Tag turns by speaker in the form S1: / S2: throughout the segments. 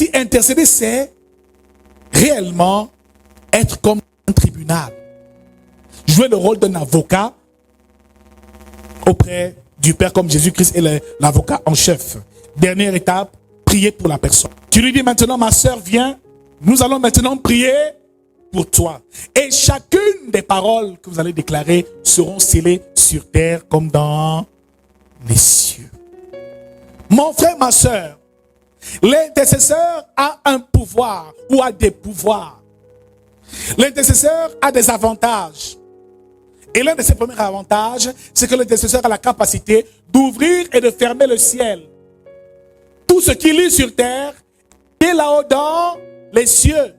S1: Ici, intercéder, c'est réellement être comme un tribunal. Jouer le rôle d'un avocat auprès du Père, comme Jésus-Christ est l'avocat en chef. Dernière étape, prier pour la personne. Tu lui dis maintenant, ma sœur, viens, nous allons maintenant prier pour toi. Et chacune des paroles que vous allez déclarer seront scellées sur terre comme dans les cieux. Mon frère, ma sœur, l'intercesseur a un pouvoir ou a des pouvoirs. L'intercesseur a des avantages. Et l'un de ses premiers avantages, c'est que l'intercesseur a la capacité d'ouvrir et de fermer le ciel. Tout ce qui lit sur terre est là-haut dans les cieux.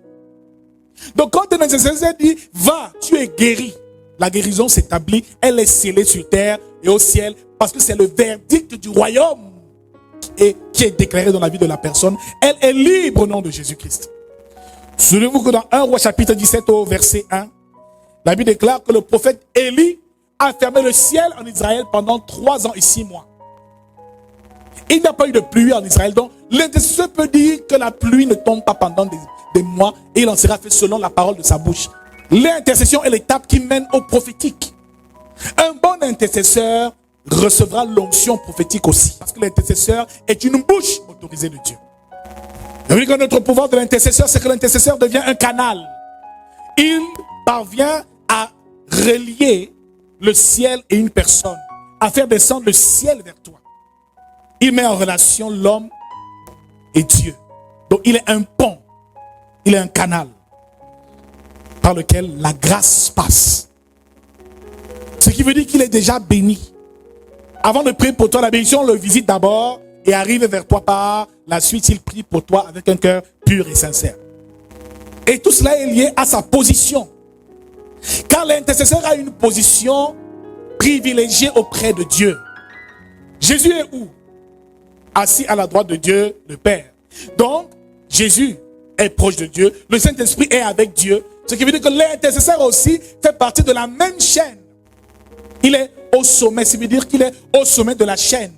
S1: Donc quand un intercesseur dit, va, tu es guéri, la guérison s'établit, elle est scellée sur terre et au ciel, parce que c'est le verdict du royaume et qui est déclaré dans la vie de la personne. Elle est libre au nom de Jésus-Christ. Souvenez-vous que dans 1 Roi chapitre 17 au verset 1, la Bible déclare que le prophète Élie a fermé le ciel en Israël pendant 3 ans et 6 mois. Il n'y a pas eu de pluie en Israël, donc l'intercesseur peut dire que la pluie ne tombe pas pendant des mois et il en sera fait selon la parole de sa bouche. L'intercession est l'étape qui mène au prophétique. Un bon intercesseur recevra l'onction prophétique aussi, parce que l'intercesseur est une bouche autorisée de Dieu. Vous voyez que notre pouvoir de l'intercesseur, c'est que l'intercesseur devient un canal. Il parvient à relier le ciel et une personne, à faire descendre le ciel vers toi. Il met en relation l'homme et Dieu. Donc il est un pont, il est un canal par lequel la grâce passe. Ce qui veut dire qu'il est déjà béni. Avant de prier pour toi, la bénédiction le visite d'abord et arrive vers toi par la suite. Il prie pour toi avec un cœur pur et sincère. Et tout cela est lié à sa position. Car l'intercesseur a une position privilégiée auprès de Dieu. Jésus est où? Assis à la droite de Dieu, le Père. Donc, Jésus est proche de Dieu. Le Saint-Esprit est avec Dieu. Ce qui veut dire que l'intercesseur aussi fait partie de la même chaîne. Il est au sommet, ça veut dire qu'il est au sommet de la chaîne.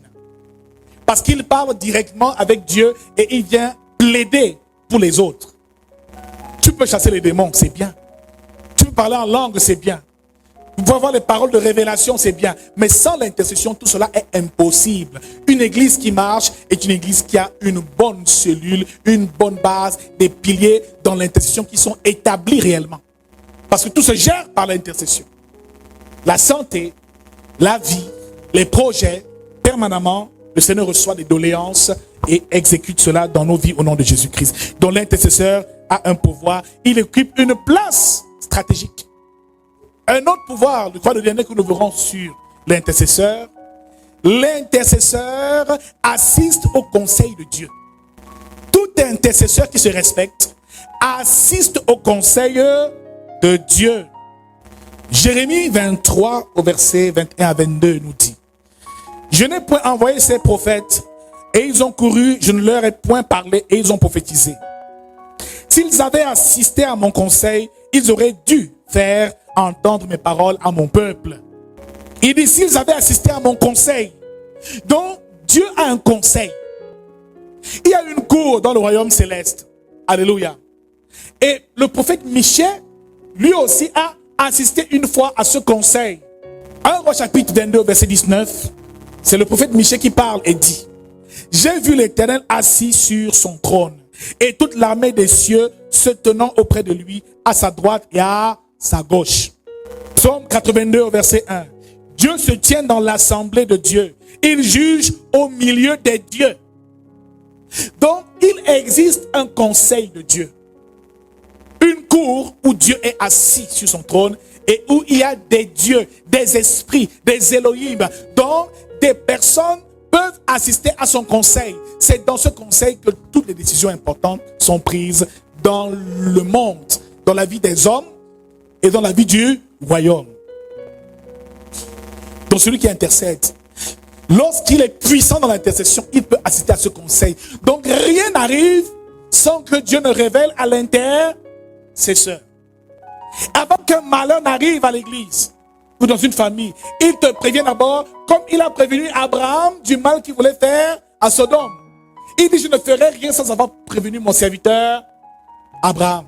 S1: Parce qu'il parle directement avec Dieu et il vient plaider pour les autres. Tu peux chasser les démons, c'est bien. Tu peux parler en langue, c'est bien. Vous pouvez avoir les paroles de révélation, c'est bien. Mais sans l'intercession, tout cela est impossible. Une église qui marche est une église qui a une bonne cellule, une bonne base, des piliers dans l'intercession qui sont établis réellement. Parce que tout se gère par l'intercession. La santé, la vie, les projets, permanemment, le Seigneur reçoit des doléances et exécute cela dans nos vies au nom de Jésus-Christ. Donc l'intercesseur a un pouvoir, il occupe une place stratégique. Un autre pouvoir, je crois le dernier que nous verrons sur l'intercesseur, l'intercesseur assiste au conseil de Dieu. Tout intercesseur qui se respecte assiste au conseil de Dieu. Jérémie 23 au verset 21 à 22 nous dit: je n'ai point envoyé ces prophètes et ils ont couru, je ne leur ai point parlé et ils ont prophétisé. S'ils avaient assisté à mon conseil, ils auraient dû faire entendre mes paroles à mon peuple. Il dit s'ils avaient assisté à mon conseil. Donc Dieu a un conseil. Il y a une cour dans le royaume céleste. Alléluia. Et le prophète Michée, lui aussi a assisté une fois à ce conseil. 1 Roi chapitre 22 verset 19. C'est le prophète Michée qui parle et dit: j'ai vu l'Éternel assis sur son trône et toute l'armée des cieux se tenant auprès de lui, à sa droite et à sa gauche. Psaume 82 au verset 1. Dieu se tient dans l'assemblée de Dieu. Il juge au milieu des dieux. Donc, il existe un conseil de Dieu. Une cour où Dieu est assis sur son trône et où il y a des dieux, des esprits, des Elohim. Donc, des personnes peuvent assister à son conseil. C'est dans ce conseil que toutes les décisions importantes sont prises dans le monde, dans la vie des hommes et dans la vie du royaume. Donc celui qui intercède, lorsqu'il est puissant dans l'intercession, il peut assister à ce conseil. Donc rien n'arrive sans que Dieu ne révèle à l'intercesseur. Avant qu'un malheur n'arrive à l'église ou dans une famille, il te prévient d'abord, comme il a prévenu Abraham du mal qu'il voulait faire à Sodome. Il dit, je ne ferai rien sans avoir prévenu mon serviteur Abraham.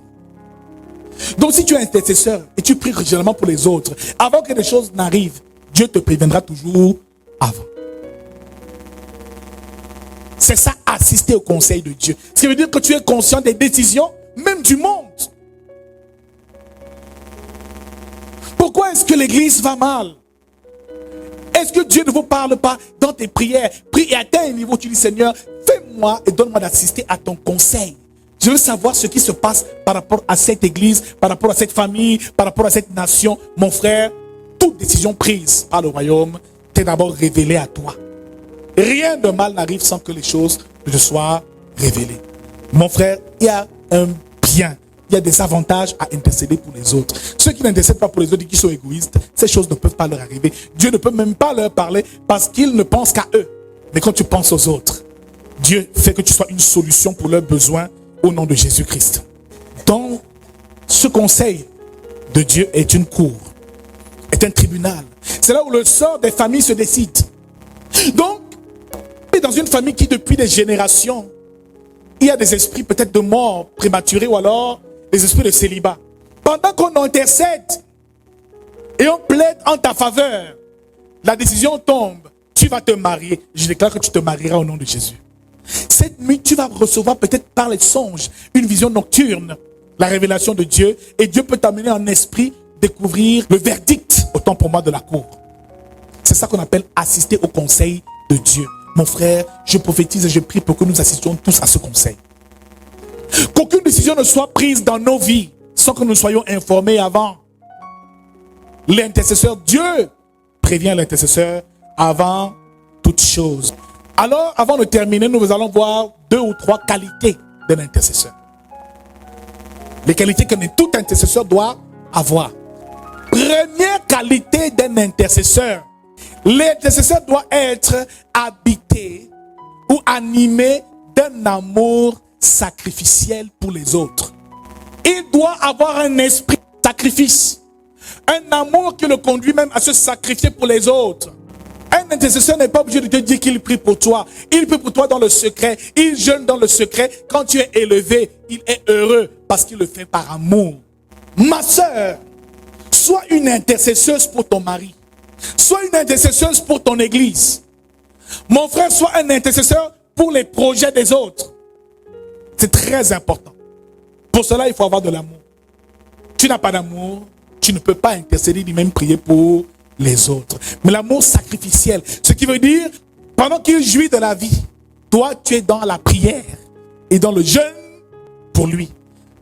S1: Donc si tu es intercesseur et tu pries régulièrement pour les autres, avant que les choses n'arrivent, Dieu te préviendra toujours avant. C'est ça, assister au conseil de Dieu. Ce qui veut dire que tu es conscient des décisions, même du monde. Pourquoi est-ce que l'église va mal? Est-ce que Dieu ne vous parle pas dans tes prières? Prie et atteins un niveau où tu dis, Seigneur, fais-moi et donne-moi d'assister à ton conseil. Je veux savoir ce qui se passe par rapport à cette église, par rapport à cette famille, par rapport à cette nation. Mon frère, toute décision prise par le royaume t'est d'abord révélée à toi. Rien de mal n'arrive sans que les choses te soient révélées. Mon frère, il y a un bien. Il y a des avantages à intercéder pour les autres. Ceux qui n'intercèdent pas pour les autres et qui sont égoïstes, ces choses ne peuvent pas leur arriver. Dieu ne peut même pas leur parler parce qu'ils ne pensent qu'à eux. Mais quand tu penses aux autres, Dieu fait que tu sois une solution pour leurs besoins au nom de Jésus-Christ. Donc, ce conseil de Dieu est une cour, est un tribunal. C'est là où le sort des familles se décide. Donc, dans une famille qui depuis des générations, il y a des esprits peut-être de mort prématurée ou alors des esprits de célibat. Pendant qu'on intercède et on plaide en ta faveur, la décision tombe, tu vas te marier. Je déclare que tu te marieras au nom de Jésus. Cette nuit, tu vas recevoir peut-être par les songes une vision nocturne, la révélation de Dieu, et Dieu peut t'amener en esprit découvrir le verdict, autant pour moi, de la cour. C'est ça qu'on appelle assister au conseil de Dieu. Mon frère, je prophétise et je prie pour que nous assistions tous à ce conseil. Qu'aucune décision ne soit prise dans nos vies sans que nous soyons informés avant. L'intercesseur, Dieu prévient l'intercesseur avant toute chose. Alors, avant de terminer, nous allons voir 2 ou 3 qualités d'un intercesseur. Les qualités que tout intercesseur doit avoir. Première qualité d'un intercesseur. L'intercesseur doit être habité ou animé d'un amour sacrificiel pour les autres. Il doit avoir un esprit de sacrifice. Un amour qui le conduit même à se sacrifier pour les autres. Un intercesseur n'est pas obligé de te dire qu'il prie pour toi. Il prie pour toi dans le secret. Il jeûne dans le secret. Quand tu es élevé, il est heureux parce qu'il le fait par amour. Ma soeur, sois une intercesseuse pour ton mari. Sois une intercesseuse pour ton église. Mon frère, sois un intercesseur pour les projets des autres. C'est très important. Pour cela, il faut avoir de l'amour. Tu n'as pas d'amour, tu ne peux pas intercéder ni même prier pour les autres. Mais l'amour sacrificiel, ce qui veut dire, pendant qu'il jouit de la vie, toi, tu es dans la prière et dans le jeûne pour lui.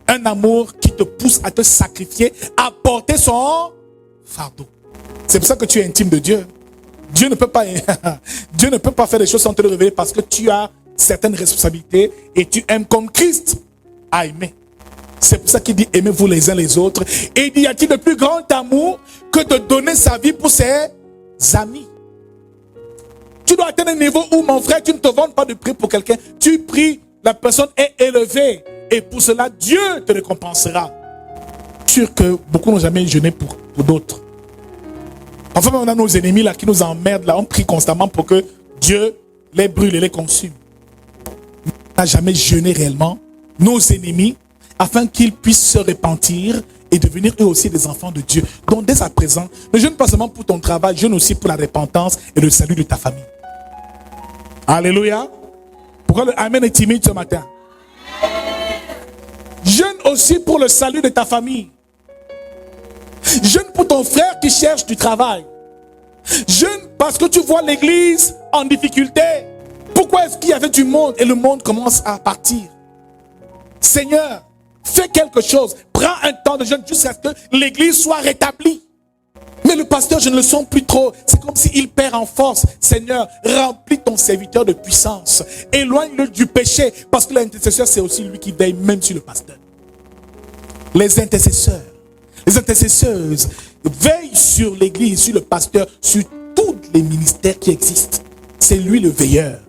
S1: Un amour qui te pousse à te sacrifier, à porter son fardeau. C'est pour ça que tu es intime de Dieu. Dieu ne peut pas, Dieu ne peut pas faire des choses sans te le révéler parce que tu as certaines responsabilités et tu aimes comme Christ a aimé. C'est pour ça qu'il dit aimez-vous les uns les autres. Et il dit, y a-t-il de plus grand amour que de donner sa vie pour ses amis? Tu dois atteindre un niveau où, mon frère, tu ne te vantes pas de prier pour quelqu'un. Tu pries, la personne est élevée. Et pour cela, Dieu te récompensera. Sûr que beaucoup n'ont jamais jeûné pour d'autres. Enfin, on a nos ennemis là qui nous emmerdent là. On prie constamment pour que Dieu les brûle et les consume. On n'a jamais jeûné réellement nos ennemis afin qu'ils puissent se repentir et devenir eux aussi des enfants de Dieu. Donc dès à présent, ne jeûne pas seulement pour ton travail, jeûne aussi pour la repentance et le salut de ta famille. Alléluia. Pourquoi le Amen est timide ce matin? Jeûne aussi pour le salut de ta famille. Jeûne pour ton frère qui cherche du travail. Jeûne parce que tu vois l'église en difficulté. Pourquoi est-ce qu'il y avait du monde et le monde commence à partir? Seigneur, fais quelque chose. Prends un temps de jeûne jusqu'à ce que l'église soit rétablie. Mais le pasteur, je ne le sens plus trop. C'est comme s'il perd en force. Seigneur, remplis ton serviteur de puissance. Éloigne-le du péché. Parce que l'intercesseur, c'est aussi lui qui veille même sur le pasteur. Les intercesseurs, les intercesseuses veillent sur l'église, sur le pasteur, sur tous les ministères qui existent. C'est lui le veilleur.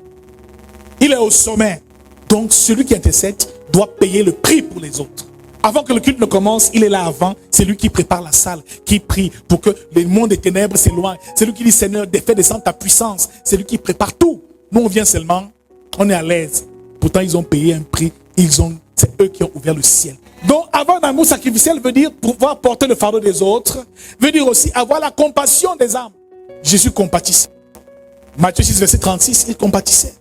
S1: Il est au sommet. Donc celui qui intercède doit payer le prix pour les autres. Avant que le culte ne commence, il est là avant. C'est lui qui prépare la salle, qui prie pour que le monde des ténèbres s'éloigne. C'est lui qui dit, Seigneur, fais descendre ta puissance. C'est lui qui prépare tout. Nous, on vient seulement, on est à l'aise. pourtant ils ont payé un prix. C'est eux qui ont ouvert le ciel. Donc avoir un amour sacrificiel veut dire pouvoir porter le fardeau des autres, veut dire aussi avoir la compassion des âmes. Jésus compatissait. Matthieu 6, verset 36, il compatissait.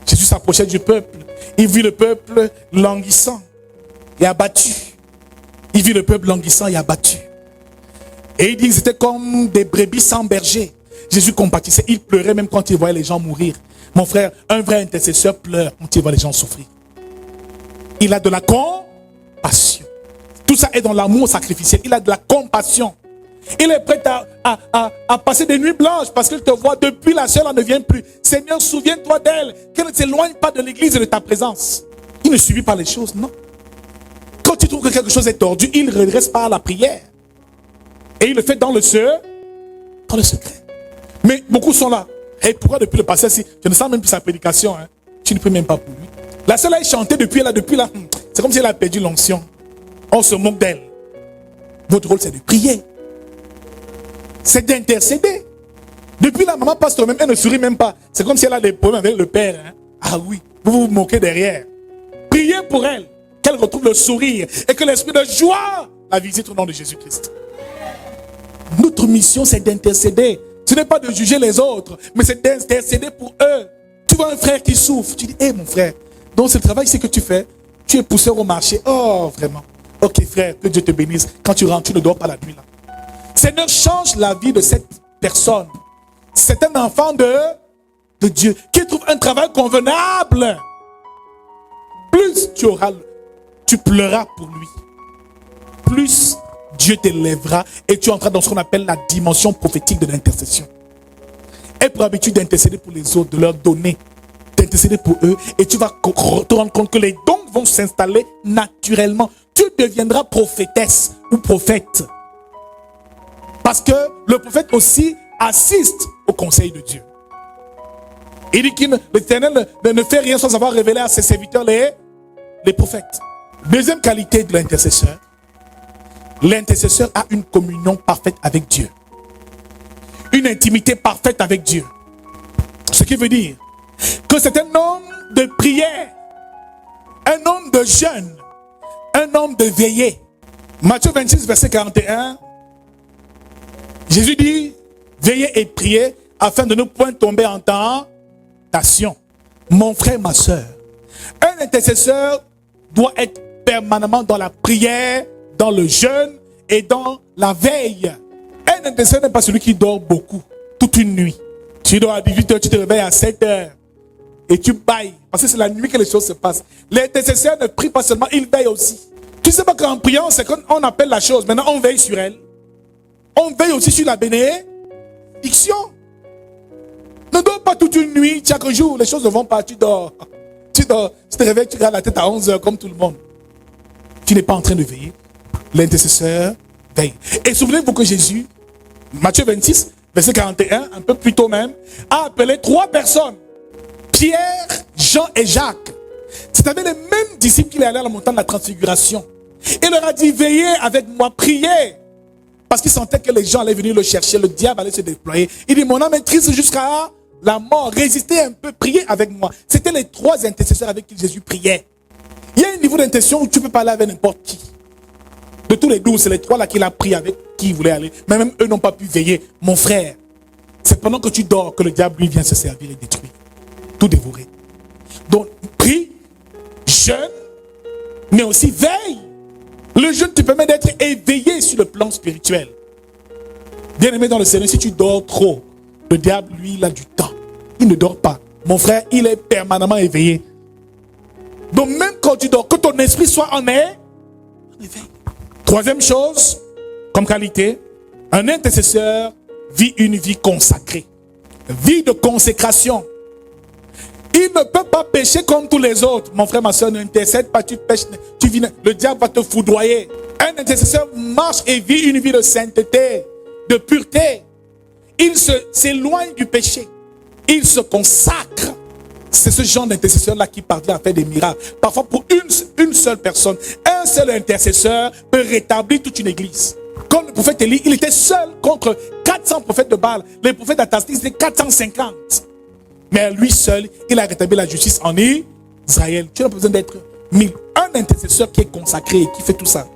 S1: Jésus s'approchait du peuple. Il vit le peuple languissant et abattu. Il vit le peuple languissant et abattu. Et il dit que c'était comme des brebis sans berger. Jésus compatissait. Il pleurait même quand il voyait les gens mourir. Mon frère, un vrai intercesseur pleure quand il voit les gens souffrir. Il a de la compassion. Tout ça est dans l'amour sacrificiel. Il a de la compassion. Il est prêt à passer des nuits blanches parce qu'il te voit depuis la chair, elle ne vient plus. Seigneur, souviens-toi d'elle, qu'elle ne s'éloigne pas de l'église et de ta présence. Il ne subit pas les choses, non. Quand il trouve que quelque chose est tordu, il redresse par la prière. Et il le fait dans le secret. Mais beaucoup sont là. Et pourquoi depuis le passé, si je ne sens même plus sa prédication, hein, tu ne pries même pas pour lui. La seule a chanté depuis là. C'est comme si elle a perdu l'onction. On se moque d'elle. Votre rôle, c'est de prier. C'est d'intercéder. Depuis la maman pasteur même, elle ne sourit même pas. C'est comme si elle a des problèmes avec le père. Hein. Ah oui, vous vous moquez derrière. Priez pour elle, qu'elle retrouve le sourire et que l'esprit de joie la visite au nom de Jésus-Christ. Notre mission, c'est d'intercéder. Ce n'est pas de juger les autres, mais c'est d'intercéder pour eux. Tu vois un frère qui souffre, tu dis, hé mon frère, donc c'est le travail que tu fais. Tu es poussé au marché. Oh, vraiment. Ok frère, que Dieu te bénisse. Quand tu rentres, tu ne dors pas la nuit là. Seigneur, change la vie de cette personne. C'est un enfant de Dieu qui trouve un travail convenable. Plus tu pleuras pour lui. Plus Dieu t'élèvera et tu entreras dans ce qu'on appelle la dimension prophétique de l'intercession. Aie pour habitude d'intercéder pour les autres, de leur donner, d'intercéder pour eux et tu vas te rendre compte que les dons vont s'installer naturellement. Tu deviendras prophétesse ou prophète. Parce que le prophète aussi assiste au conseil de Dieu. Il dit que l'Éternel ne fait rien sans avoir révélé à ses serviteurs les prophètes. Deuxième qualité de l'intercesseur. L'intercesseur a une communion parfaite avec Dieu. Une intimité parfaite avec Dieu. Ce qui veut dire que c'est un homme de prière, un homme de jeûne, un homme de veillée. Matthieu 26, verset 41. Jésus dit, veillez et priez afin de ne point tomber en tentation. Mon frère, ma soeur, un intercesseur doit être permanemment dans la prière, dans le jeûne et dans la veille. Un intercesseur n'est pas celui qui dort beaucoup, toute une nuit. Tu dors à 18h, tu te réveilles à 7h et tu bailles. Parce que c'est la nuit que les choses se passent. L'intercesseur ne prie pas seulement, il veille aussi. Tu sais pas qu'en priant, c'est qu'on appelle la chose. Maintenant, on veille sur elle. On veille aussi sur la bénédiction. Ne dors pas toute une nuit, chaque jour, les choses ne vont pas, tu dors. Tu te réveilles, tu regardes la tête à 11h comme tout le monde. Tu n'es pas en train de veiller. L'intercesseur veille. Et souvenez-vous que Jésus, Matthieu 26, verset 41, un peu plus tôt même, a appelé 3 personnes. Pierre, Jean et Jacques. C'est-à-dire les mêmes disciples qui allaient à la montagne de la transfiguration. Il leur a dit, veillez avec moi, priez. Parce qu'il sentait que les gens allaient venir le chercher, le diable allait se déployer. Il dit, mon âme est triste jusqu'à la mort, résistez un peu, priez avec moi. C'était les 3 intercesseurs avec qui Jésus priait. Il y a un niveau d'intercession où tu peux parler avec n'importe qui. De tous les 12, c'est les 3 là qu'il a prié avec qui il voulait aller. Mais même eux n'ont pas pu veiller. Mon frère, c'est pendant que tu dors que le diable lui vient se servir et détruire. Tout dévorer. Donc, prie, jeûne, mais aussi veille. Le jeûne te permet d'être éveillé sur le plan spirituel. Bien aimé dans le Seigneur, si tu dors trop, le diable, lui, il a du temps. Il ne dort pas. Mon frère, il est permanemment éveillé. Donc même quand tu dors, que ton esprit soit en éveil. Troisième chose, comme qualité, un intercesseur vit une vie consacrée. Vie de consécration. Il ne peut pas pécher comme tous les autres. Mon frère, ma soeur, n'intercède pas, tu pêches, tu vis, le diable va te foudroyer. Un intercesseur marche et vit une vie de sainteté, de pureté. Il s'éloigne du péché. Il se consacre. C'est ce genre d'intercesseur-là qui parvient à faire des miracles. Parfois pour une seule personne, un seul intercesseur peut rétablir toute une église. Comme le prophète Élie, il était seul contre 400 prophètes de Baal. Les prophètes d'Atastis, c'était 450. Mais lui seul, il a rétabli la justice en Israël. Tu n'as pas besoin d'être mille. Un intercesseur qui est consacré et qui fait tout ça.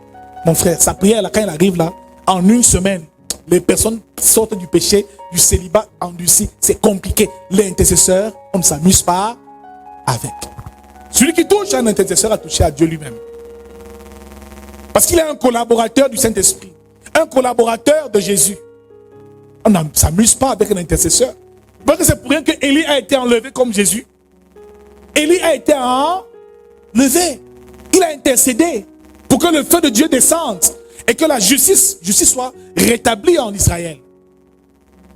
S1: Mon frère, sa prière, là, quand elle arrive là, en une semaine, les personnes sortent du péché, du célibat endurci. C'est compliqué. L'intercesseur, on ne s'amuse pas avec. Celui qui touche un intercesseur a touché à Dieu lui-même. Parce qu'il est un collaborateur du Saint-Esprit. Un collaborateur de Jésus. On ne s'amuse pas avec un intercesseur. Parce que c'est pour rien que Élie a été enlevé comme Jésus. Élie a été enlevé. Il a intercédé pour que le feu de Dieu descende et que la justice soit rétablie en Israël.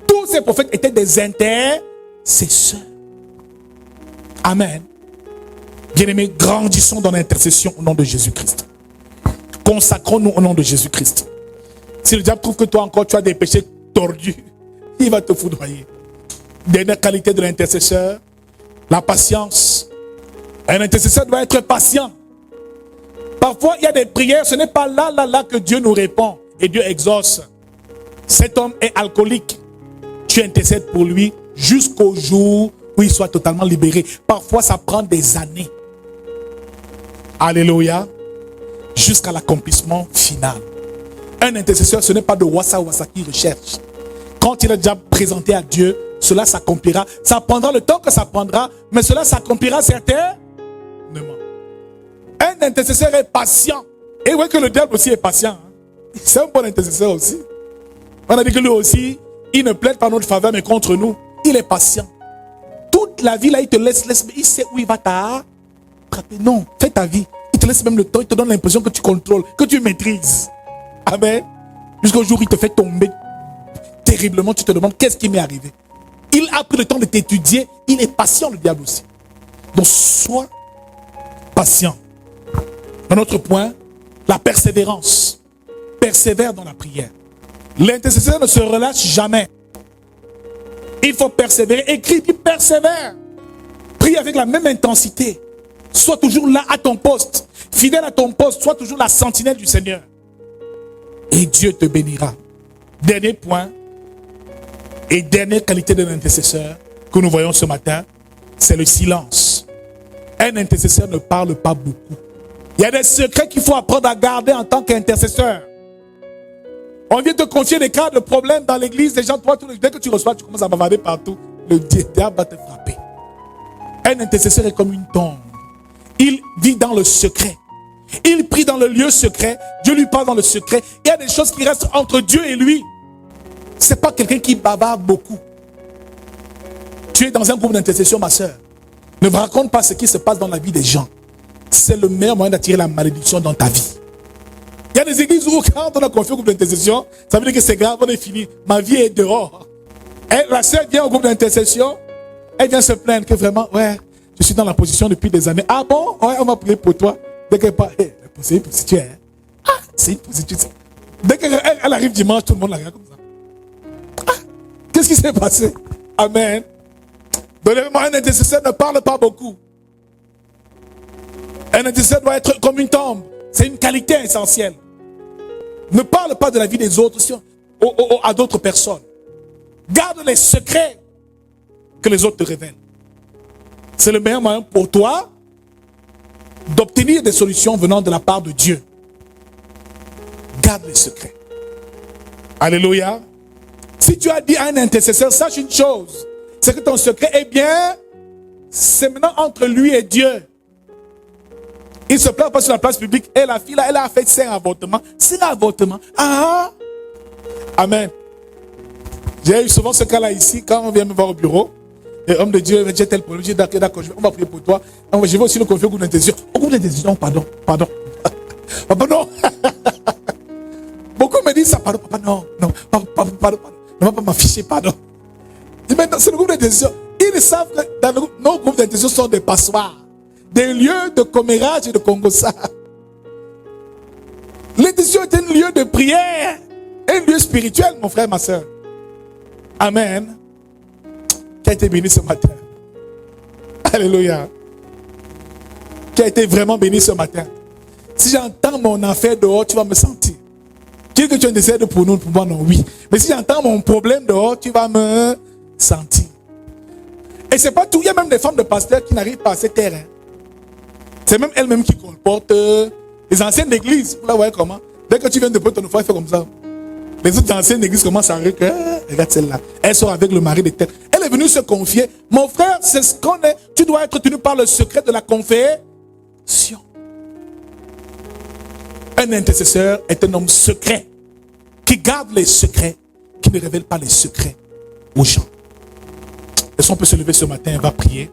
S1: Tous ces prophètes étaient des intercesseurs. Amen. Bien-aimés, grandissons dans l'intercession au nom de Jésus-Christ. Consacrons-nous au nom de Jésus-Christ. Si le diable trouve que toi encore tu as des péchés tordus, il va te foudroyer. Dernière qualité de l'intercesseur, la patience. Un intercesseur doit être patient. Parfois, il y a des prières, ce n'est pas là que Dieu nous répond et Dieu exauce. Cet homme est alcoolique. Tu intercèdes pour lui jusqu'au jour où il soit totalement libéré. Parfois, ça prend des années. Alléluia. Jusqu'à l'accomplissement final. Un intercesseur, ce n'est pas de wassa qu'il recherche. Quand il est déjà présenté à Dieu, cela s'accomplira. Ça prendra le temps que ça prendra, mais cela s'accomplira certainement. Un intercesseur est patient. Et vous voyez que le diable aussi est patient. Hein? C'est un bon intercesseur aussi. On a dit que lui aussi, il ne plaide pas notre faveur, mais contre nous. Il est patient. Toute la vie, là, il te laisse, mais il sait où il va t'attraper. Non, fais ta vie. Il te laisse même le temps, il te donne l'impression que tu contrôles, que tu maîtrises. Amen. Jusqu'au jour où il te fait tomber terriblement, tu te demandes qu'est-ce qui m'est arrivé. Il a pris le temps de t'étudier, il est patient, le diable aussi. Donc sois patient. Un autre point, la persévérance. Persévère dans la prière. L'intercesseur ne se relâche jamais. Il faut persévérer. Écris, dit persévère. Prie avec la même intensité. Sois toujours là à ton poste. Fidèle à ton poste. Sois toujours la sentinelle du Seigneur. Et Dieu te bénira. Dernier point. Et dernière qualité de l'intercesseur que nous voyons ce matin, c'est le silence. Un intercesseur ne parle pas beaucoup. Il y a des secrets qu'il faut apprendre à garder en tant qu'intercesseur. On vient te confier des cas de problèmes dans l'église. Les gens, toi, dès que tu reçois, tu commences à bavarder partout. Le diable va te frapper. Un intercesseur est comme une tombe. Il vit dans le secret. Il prie dans le lieu secret. Dieu lui parle dans le secret. Il y a des choses qui restent entre Dieu et lui. Ce n'est pas quelqu'un qui bavarde beaucoup. Tu es dans un groupe d'intercession, ma soeur. Ne me raconte pas ce qui se passe dans la vie des gens. C'est le meilleur moyen d'attirer la malédiction dans ta vie. Il y a des églises où quand on a confié au groupe d'intercession, ça veut dire que c'est grave, on est fini. Ma vie est dehors. Et la sœur vient au groupe d'intercession, elle vient se plaindre que vraiment, ouais, je suis dans la position depuis des années. Ah bon? Ouais, on va prier pour toi. Dès qu'elle parle, c'est une prostituée. Hein? Ah, c'est une prostituée. Dès qu'elle arrive dimanche, tout le monde la regarde comme ça. Ah, qu'est-ce qui s'est passé? Amen. Donnez-moi un intercesseur ne parle pas beaucoup. Un intercesseur doit être comme une tombe. C'est une qualité essentielle. Ne parle pas de la vie des autres à d'autres personnes. Garde les secrets que les autres te révèlent. C'est le meilleur moyen pour toi d'obtenir des solutions venant de la part de Dieu. Garde les secrets. Alléluia. Si tu as dit à un intercesseur, sache une chose, c'est que ton secret, eh bien, c'est maintenant entre lui et Dieu. Il ne se plaint pas sur la place publique. Et la fille, là, elle a fait 5 avortements. 5 avortements. Ah! Amen. J'ai eu souvent ce cas-là ici, quand on vient me voir au bureau. Et homme de Dieu, j'ai tel problème. J'ai dit, d'accord, on va prier pour toi. Je vais aussi le confier au groupe d'intercession. Au groupe d'intercession, pardon. Papa, non. Beaucoup me disent ça, pardon, papa, non. Pardon. Ne va pas m'afficher, pardon. Je dis, maintenant, c'est le groupe d'intercession. Ils savent que dans nos groupes d'intercession sont des passoires. Des lieux de commérage et de congossa. L'intercession est un lieu de prière. Un lieu spirituel, mon frère, ma soeur. Amen. Qui a été béni ce matin. Alléluia. Qui a été vraiment béni ce matin. Si j'entends mon affaire dehors, tu vas me sentir. Tu dis que tu intercèdes pour nous, pour moi, non, oui. Mais si j'entends mon problème dehors, tu vas me sentir. Et c'est pas tout. Il y a même des femmes de pasteurs qui n'arrivent pas à se taire. Hein. C'est même elles-mêmes qui comportent les anciennes d'église. Vous la voyez comment? Dès que tu viens de prendre ton foi, elle fait comme ça. Les autres anciennes d'église commencent à rire. Regarde celle-là. Elle sort avec le mari de tête. Elle est venue se confier. Mon frère, c'est ce qu'on est. Tu dois être tenu par le secret de la confession. Un intercesseur est un homme secret qui garde les secrets, qui ne révèle pas les secrets aux gens. Est-ce qu'on peut se lever ce matin et va prier?